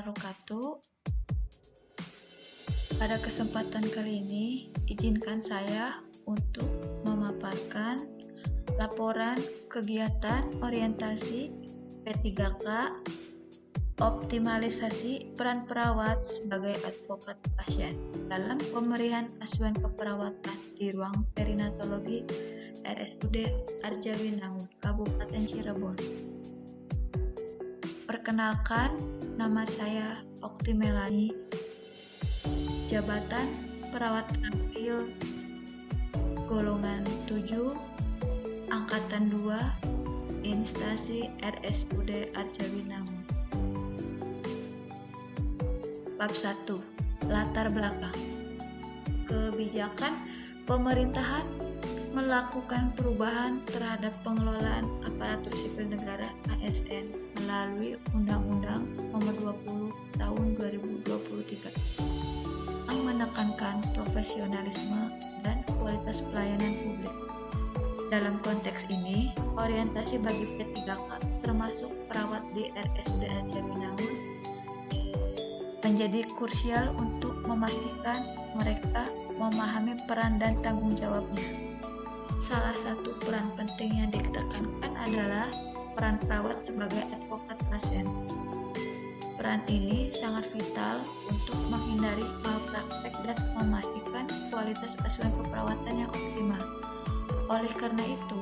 wabarakatuh. Pada kesempatan kali ini, izinkan saya untuk memaparkan laporan kegiatan orientasi P3K optimalisasi peran perawat sebagai advokat pasien dalam pemberian asuhan keperawatan di ruang perinatologi RSUD Arjawinangun, Kabupaten Cirebon. Perkenalkan, nama saya Okti Melani, jabatan perawat ampil golongan 7, angkatan 2, instansi RSUD Arjawinangun. Bab 1. Latar belakang. Kebijakan pemerintahan melakukan perubahan terhadap pengelolaan aparatur sipil negara ASN melalui Undang-Undang Nomor 20 Tahun 2023 yang menekankan profesionalisme dan kualitas pelayanan publik. Dalam konteks ini, orientasi bagi P3K termasuk perawat di RSUD Arjawinangun menjadi krusial untuk memastikan mereka memahami peran dan tanggung jawabnya. Salah satu peran penting yang ditekankan adalah peran perawat sebagai advokat pasien. Peran ini sangat vital untuk menghindari malpraktek dan memastikan kualitas asuhan keperawatan yang optimal. Oleh karena itu,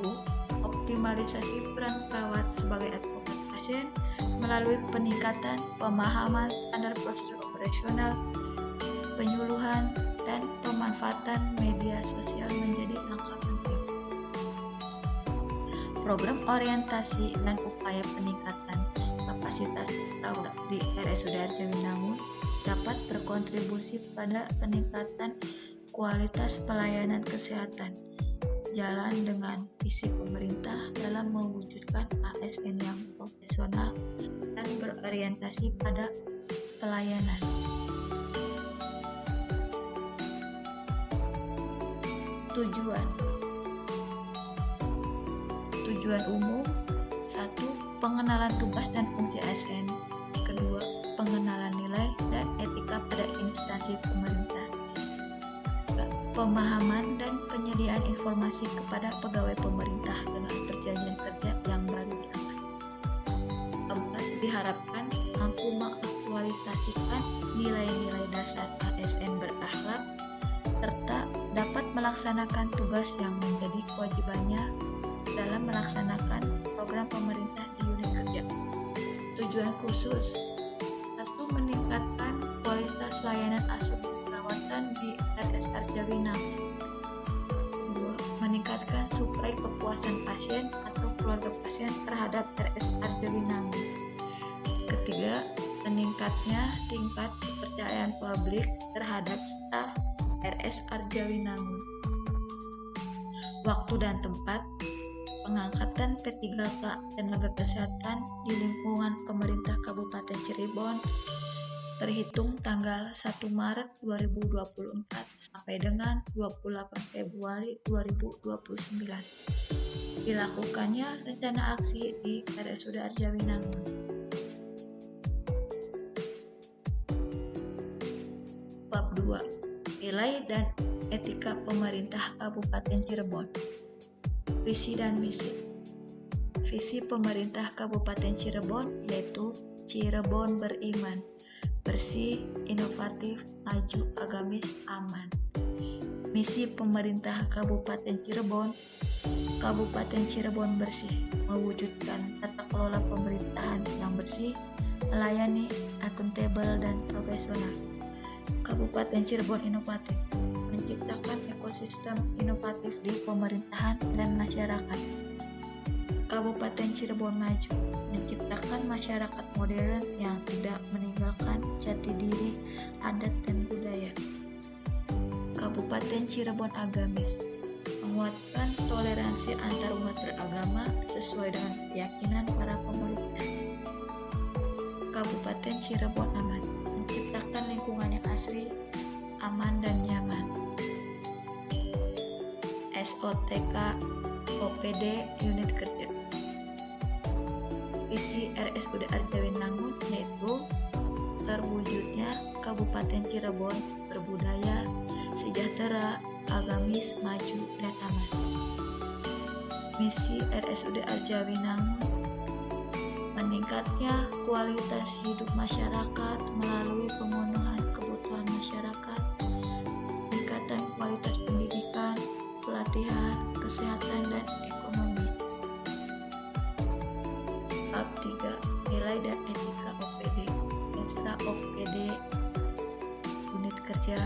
optimalisasi peran perawat sebagai advokat pasien melalui peningkatan pemahaman standar prosedur operasional, penyuluhan, dan pemanfaatan media sosial menjadi langkah penting. Program orientasi dan upaya peningkatan kapasitas perawat di RSUD Arjawinangun dapat berkontribusi pada peningkatan kualitas pelayanan kesehatan. Jalan dengan visi pemerintah dalam mewujudkan ASN yang profesional dan berorientasi pada pelayanan. Tujuan umum. 1. Pengenalan tugas dan fungsi ASN. 2. Pengenalan nilai dan etika pada instansi pemerintah. 3. Pemahaman dan penyediaan informasi kepada pegawai pemerintah dengan perjanjian kerja yang baru diangkat. 4. Diharapkan mampu mengaktualisasikan nilai-nilai dasar ASN berakhlak serta dapat melaksanakan tugas yang menjadi kewajibannya dalam melaksanakan program pemerintah di unit kerja. Tujuan khusus. 1. Meningkatkan kualitas layanan asuhan perawatan di RS Arjawinangun. 2. Meningkatkan suplai kepuasan pasien atau keluarga pasien terhadap RS Arjawinangun. 3. Meningkatnya tingkat kepercayaan publik terhadap staf RS Arjawinangun. Waktu dan tempat. Pengangkatan P3K tenaga kesehatan di lingkungan pemerintah Kabupaten Cirebon terhitung tanggal 1 Maret 2024 sampai dengan 28 Februari 2029. Dilakukannya rencana aksi di RSUD Arjawinangun. Bab 2. Nilai dan etika pemerintah Kabupaten Cirebon. Visi dan misi. Visi pemerintah Kabupaten Cirebon yaitu Cirebon beriman, bersih, inovatif, maju, agamis, aman. Misi pemerintah Kabupaten Cirebon. Kabupaten Cirebon bersih, mewujudkan tata kelola pemerintahan yang bersih, melayani, akuntabel, dan profesional. Kabupaten Cirebon inovatif, menciptakan ekosistem inovatif di pemerintahan dan masyarakat. Kabupaten Cirebon maju, menciptakan masyarakat modern yang tidak meninggalkan jati diri, adat, dan budaya. Kabupaten Cirebon agamis, menguatkan toleransi antar umat beragama sesuai dengan keyakinan para pemerintah. Kabupaten Cirebon aman, menciptakan lingkungan yang asri, aman, dan nyaman. SOTK OPD unit kerja. Visi RSUD Arjawinangun yaitu terwujudnya Kabupaten Cirebon berbudaya, sejahtera, agamis, maju, dan aman. Misi RSUD Arjawinangun: meningkatnya kualitas hidup masyarakat melalui pemenuhan kebutuhan masyarakat, peningkatan kualitas pendidikan, pelatihan, kesehatan, dan ekonomi. Bab 3. Nilai dan etika OPD. Ekstra OPD Unit Kerja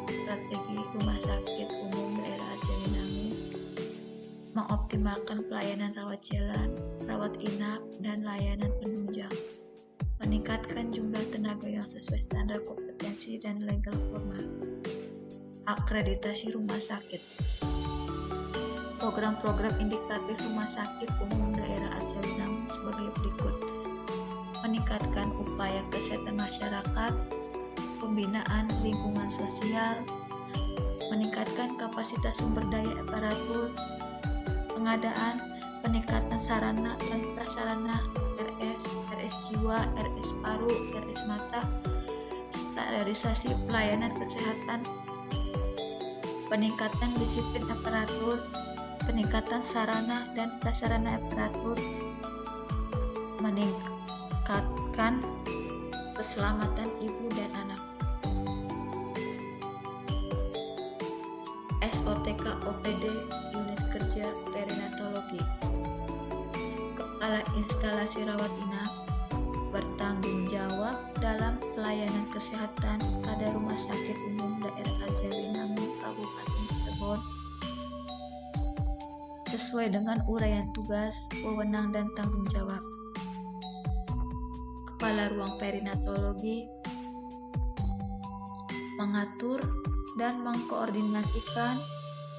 Strategi Rumah Sakit Umum Daerah Arjawinangun mengoptimalkan pelayanan rawat jalan, rawat inap, dan layanan penunjang, meningkatkan jumlah tenaga yang sesuai standar kompetensi dan legal formal, akreditasi rumah sakit. Program-program indikatif rumah sakit umum daerah Arjawinangun sebagai berikut: meningkatkan upaya kesehatan masyarakat, pembinaan lingkungan sosial, meningkatkan kapasitas sumber daya aparatur, pengadaan, peningkatan sarana dan prasarana RS jiwa, RS paru, RS mata, standarisasi pelayanan kesehatan, peningkatan disiplin aparatur, peningkatan sarana dan prasarana aparatur, meningkatkan keselamatan ibu dan anak. SOTK OPD Unit Kerja Perinatologi. Kepala instalasi rawat inap bertanggung jawab dalam pelayanan kesehatan pada Rumah Sakit Umum Daerah Arjawinangun Kabupaten Cirebon sesuai dengan uraian tugas, wewenang, dan tanggung jawab. Kepala Ruang Perinatologi mengatur dan mengkoordinasikan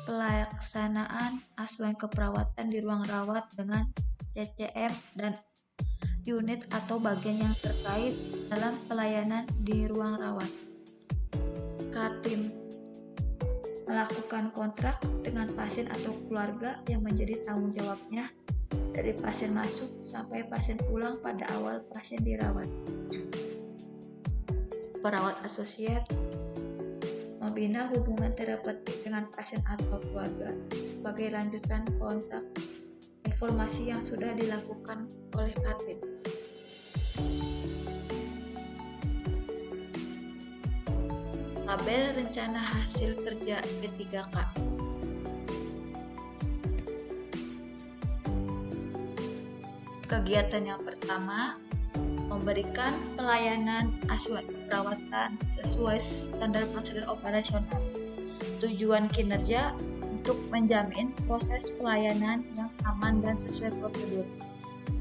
pelaksanaan asuhan keperawatan di ruang rawat dengan CCM dan unit atau bagian yang terkait dalam pelayanan di ruang rawat. Katim melakukan kontrak dengan pasien atau keluarga yang menjadi tanggung jawabnya dari pasien masuk sampai pasien pulang pada awal pasien dirawat. Perawat asosiat membina hubungan terapeutik dengan pasien atau keluarga sebagai lanjutan kontak informasi yang sudah dilakukan oleh Katim. Tabel rencana hasil kerja P3K. Kegiatan yang pertama, memberikan pelayanan asuhan perawatan sesuai standar prosedur operasional. Tujuan kinerja untuk menjamin proses pelayanan yang aman dan sesuai prosedur.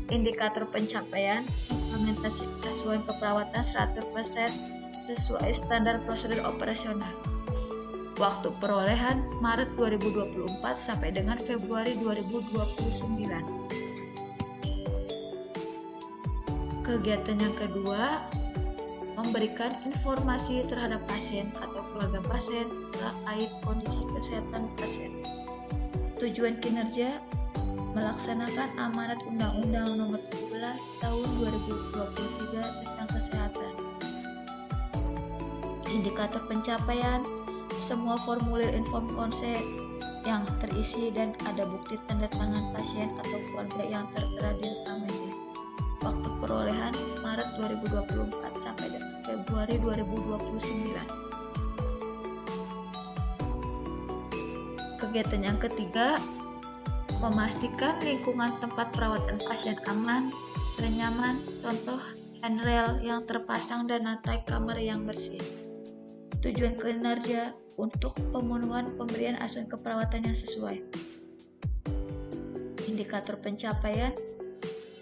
Indikator pencapaian implementasi asuhan keperawatan 100% sesuai standar prosedur operasional. Waktu perolehan Maret 2024 sampai dengan Februari 2029. Kegiatan yang kedua, memberikan informasi terhadap pasien atau keluarga pasien terkait kondisi kesehatan pasien. Tujuan kinerja melaksanakan amanat Undang-Undang Nomor 17 Tahun 2023 tentang kesehatan. Indikator pencapaian, semua formulir inform consent yang terisi dan ada bukti tanda tangan pasien atau keluarga yang tertera di rekam medis. Waktu perolehan Maret 2024 sampai dengan Februari 2029. Kegiatan yang ketiga, memastikan lingkungan tempat perawatan pasien aman dan nyaman, contoh handrail yang terpasang dan lantai kamar yang bersih. Tujuan kinerja untuk pemenuhan pemberian asuhan keperawatan yang sesuai. Indikator pencapaian,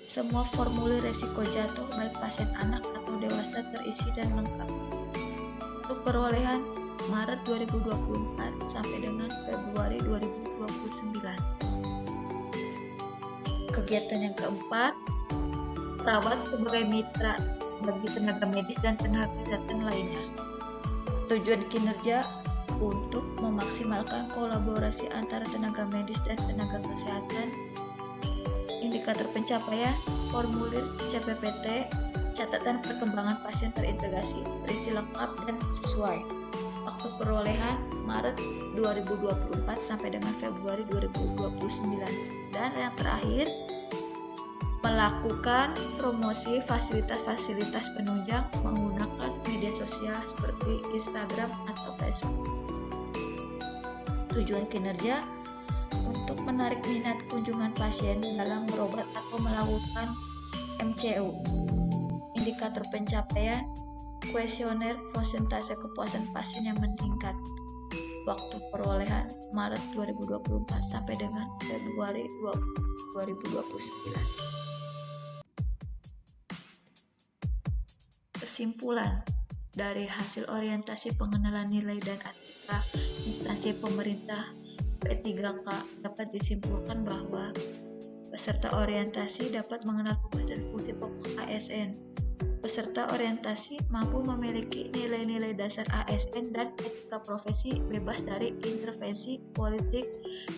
semua formulir resiko jatuh baik pasien anak atau dewasa terisi dan lengkap. Untuk perolehan Maret 2024 sampai dengan Februari 2029. Kegiatan yang keempat, perawat sebagai mitra bagi tenaga medis dan tenaga kesehatan lainnya. Tujuan kinerja untuk memaksimalkan kolaborasi antara tenaga medis dan tenaga kesehatan. Indikator pencapaian, formulir CPPT Catatan perkembangan pasien terintegrasi, berisi lengkap dan sesuai. Waktu perolehan Maret 2024 sampai dengan Februari 2029. Dan yang terakhir, melakukan promosi fasilitas-fasilitas penunjang menggunakan media sosial seperti Instagram atau Facebook. Tujuan kinerja untuk menarik minat kunjungan pasien dalam berobat atau melakukan MCU. Indikator pencapaian kuesioner persentase kepuasan pasien yang meningkat. Waktu perolehan Maret 2024 sampai dengan Februari 2029. Kesimpulan dari hasil orientasi pengenalan nilai dan etika instansi pemerintah P3K dapat disimpulkan bahwa peserta orientasi dapat mengenal tugas dan fungsi pokok ASN. Peserta orientasi mampu memiliki nilai-nilai dasar ASN dan etika profesi, bebas dari intervensi politik,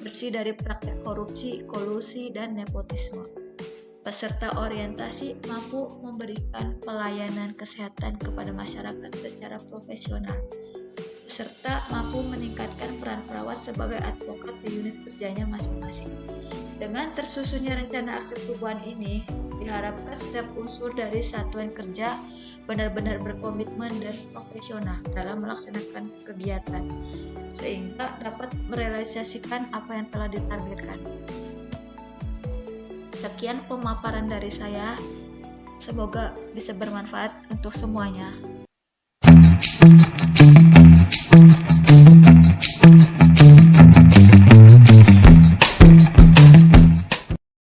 bersih dari praktek korupsi, kolusi, dan nepotisme. Peserta orientasi mampu memberikan pelayanan kesehatan kepada masyarakat secara profesional. Peserta mampu meningkatkan peran perawat sebagai advokat di unit kerjanya masing-masing. Dengan tersusunnya rencana aksi perubahan ini, diharapkan setiap unsur dari satuan kerja benar-benar berkomitmen dan profesional dalam melaksanakan kegiatan, sehingga dapat merealisasikan apa yang telah ditargetkan. Sekian pemaparan dari saya, semoga bisa bermanfaat untuk semuanya.